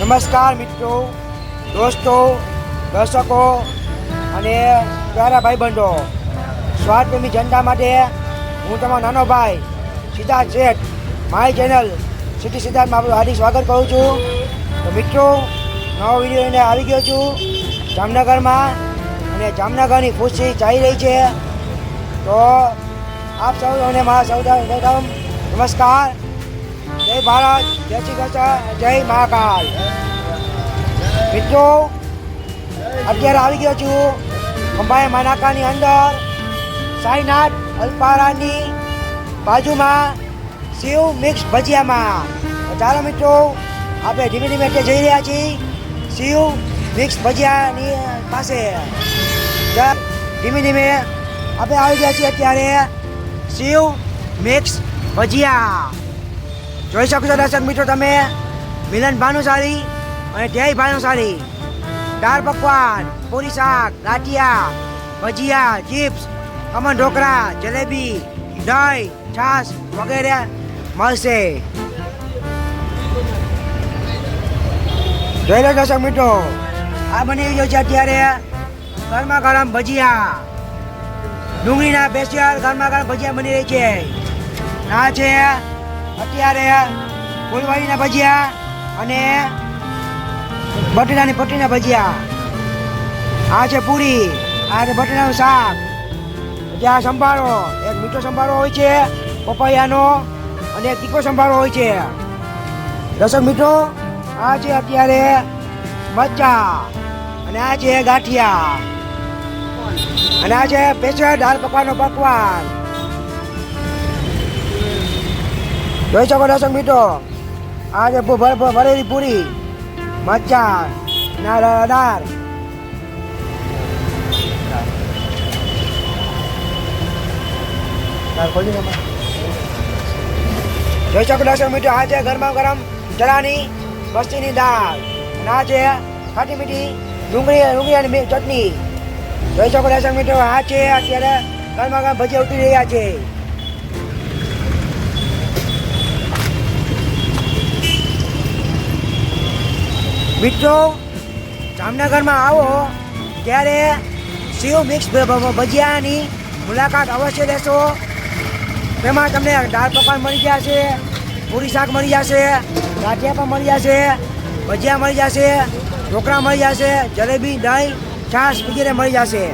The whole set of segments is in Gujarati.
નમસ્કાર મિત્રો, દોસ્તો, દર્શકો અને પ્યારા ભાઈબંધો, સ્વાદ પ્રેમી જનતા માટે હું તમારો નાનો ભાઈ સિદ્ધાર્થ શેઠ મારી ચેનલ સિટી સિદ્ધાર્થમાં આપણું હાર્દિક સ્વાગત કરું છું. તો મિત્રો, નવો વિડીયો લઈને આવી ગયો છું જામનગરમાં, અને જામનગરની ખુશી ચાલી રહી છે. તો આપ સૌને મારા સૌ નમસ્કાર. જય ભારત, જય શ્રી કૃષ્ણ, જય મહાકાલ. મિત્રો, અત્યારે આવી ગયો છું ખંભાળિયા માનાકાની અંદર સાઈનાથ અલ્પારાની બાજુમાં શિવ મિક્સ ભજીયામાં. ચાલો મિત્રો, આપણે ધીમે ધીમે જઈ રહ્યા છીએ શિવ મિક્સ ભજીયાની પાસે. ધીમે ધીમે આપણે આવી ગયા છીએ અત્યારે શિવ મિક્સ ભજીયા. જોઈ શકો છો દર્શક મિત્રો તમે, મિલન ભાનુશાળી અને ધ્યેય ભાનુશાળી. દાળ પકવાન, પૂરી શાક, ગાંઠિયા, ભજીયા, ચિપ્સ, ખમણ ઢોકળા, જલેબી, દહીં, છાશ વગેરે મળશે. જોઈ લો દર્શક મિત્રો, આ બની ગયો છે અત્યારે ગરમા ગરમ ભજીયા. ડુંગળીના સ્પેશિયલ ગરમા ગરમ ભજીયા બની રહી છે. આ છે અત્યારે ફૂલવાળીના ભજીયા અને બટેટાની પટ્ટીના ભજીયા. આ છે પૂરી, આ છે બટેટાનું શાક, ત્યાં સંભારો, એક મીઠો સંભારો હોય છે પપૈયાનો અને એક તીખો સંભારો હોય છે. દર્શક મિત્રો, આ છે અત્યારે મરચા અને આ છે ગાંઠિયા અને આ છે સ્પેશિયલ દાળ પકવાનનો પકવાન. જોઈ શકો દર્શક મિત્રો, આ છે ભરેલી પૂરી, મરચા ના દાળ. જોઈ શકો દર્શક મિત્રો, આ છે ગરમા ગરમ ચણાની મસ્તીની દાળ અને આ છે ખાટી મીઠી ડુંગળી અને ચટણી. જોઈ શકો દર્શક મિત્રો, આ છે અત્યારે ગરમા ગરમ ભજીયા ઉતરી રહ્યા છે. મિત્રો, જામનગરમાં આવો ત્યારે શિવ મિક્સ ભજીયાની મુલાકાત અવશ્ય લેશો. તેમાં તમને દાળ પકવાન મળી જશે, પૂરી શાક મળી જશે, ગાંઠિયા પણ મળી જશે, ભજીયા મળી જશે, ઢોકળા મળી જશે, જલેબી, દહીં, છાશ વગેરે મળી જશે.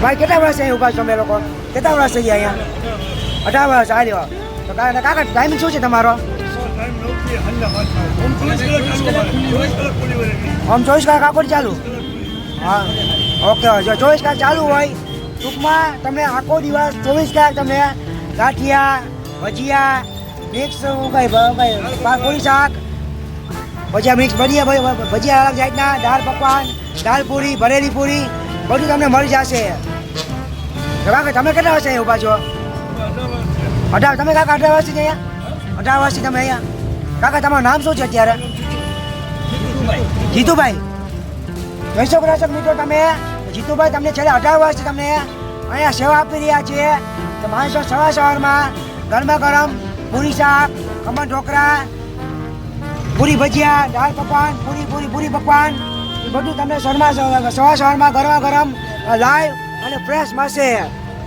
ભાઈ કેટલા વર્ષ અહીં ઉભા છો તમે લોકો? કેટલા વર્ષ થઈ ગયા અહીંયા? 18 વર્ષ. આવ્યો તો કાકા ટાઈમિંગ શું છે તમારો? આમ 24 કલાક આખો ચાલુ? હા, ઓકે. જો 24 કલાક ચાલુ હોય, ટૂંકમાં તમને આખો દિવસ 24 કલાક તમને ગાંઠિયા, ભજીયા, મિક્સ પૂરી શાક, ભજીયા મિક્સ ભજીયા અલગ જાતના, દાળ પકવાન, દાળ પૂરી, ભરેલી પૂરી બધું તમને મળી જશે. કાકા તમે કેટલા વર્ષ અહીંયા ઉભા છો? 18. તમે કાકા 18 વર્ષથી અહીંયા? 18 વર્ષથી તમે અહીંયા. કાકા તમારું નામ શું છે અત્યારે? જીતુભાઈ. જોઈ શકો દર્શક મિત્રો તમે, જીતુભાઈ તમને છેલ્લે 18 વર્ષથી તમને અહીંયા સેવા આપી રહ્યા છે. તો માણસો સવારમાં ગરમા ગરમ પૂરી શાક, ખમણ ઢોકળા, પૂરી ભજીયા, દાળ પકવાન, પૂરી પકવાન એ બધું તમને સવારમાં ગરમા ગરમ લાઈવ અને ફ્રેશ મળશે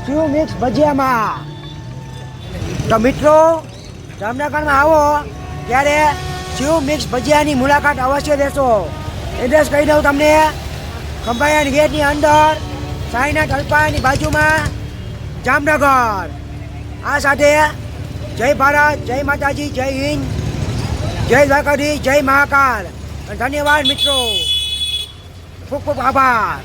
શિવ મિક્સ ભજીયામાં. તો મિત્રો, જામનગરમાં આવો ત્યારે શિવ મિક્સ ભજીયાની મુલાકાત અવશ્ય લેશો. એડ્રેસ કહી દઉં તમને, ખંભાળિયા ગેટની અંદર સાઈનાથ અલ્પારાની બાજુમાં જામનગર. આ સાથે જય ભારત, જય માતાજી, જય હિન્દ, જય દ્વારકાધીશ, જય મહાકાલ. ધન્યવાદ મિત્રો, ખૂબ ખૂબ આભાર.